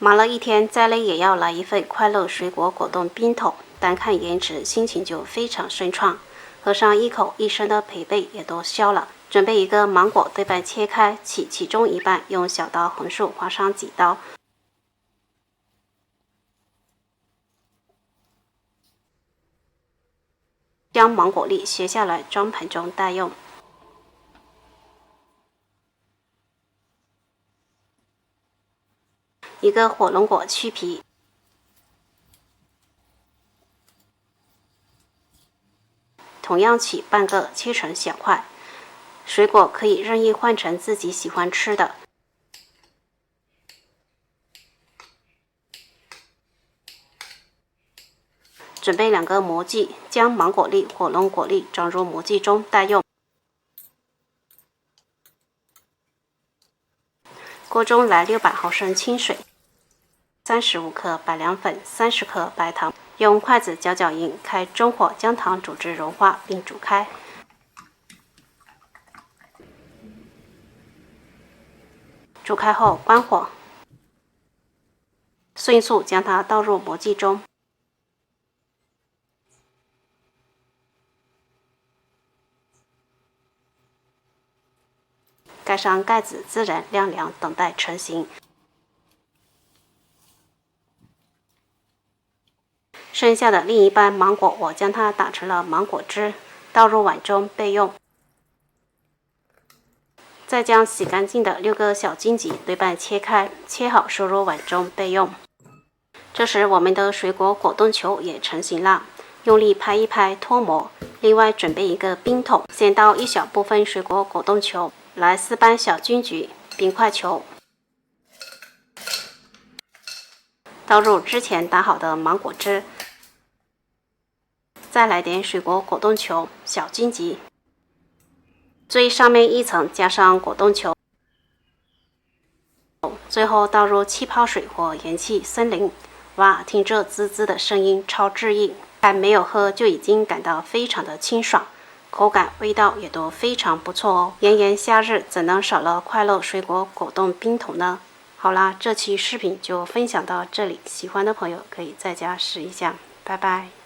忙了一天，再累也要来一份快乐水果果冻冰桶，单看颜值，心情就非常顺畅。喝上一口，一身的疲惫也都消了。准备一个芒果对半切开，其中一半用小刀横竖划上几刀。将芒果粒削下来，装盘中待用。一个火龙果去皮，同样取半个切成小块。水果可以任意换成自己喜欢吃的。准备2个模具，将芒果粒、火龙果粒装入模具中待用。锅中来600毫升清水，35克白凉粉，30克白糖，用筷子搅搅匀，开中火将糖煮至融化并煮开。煮开后关火，迅速将它倒入模具中。盖上盖子，自然晾凉，等待成型。剩下的另一半芒果，我将它打成了芒果汁，倒入碗中备用。再将洗干净的6个小荆棘对半切开，切好收入碗中备用。这时，我们的水果果冻球也成型了，用力拍一拍脱模。另外准备一个冰桶，先倒一小部分水果果冻球。来4瓣小金桔、冰块球，倒入之前打好的芒果汁，再来点水果果冻球、小荆棘，最上面一层加上果冻球，最后倒入气泡水或元气森林。哇，听这滋滋的声音，超治愈！还没有喝就已经感到非常的清爽。口感、味道也都非常不错哦。炎炎夏日怎能少了快乐水果果冻冰桶呢？好啦，这期视频就分享到这里，喜欢的朋友可以在家试一下，拜拜。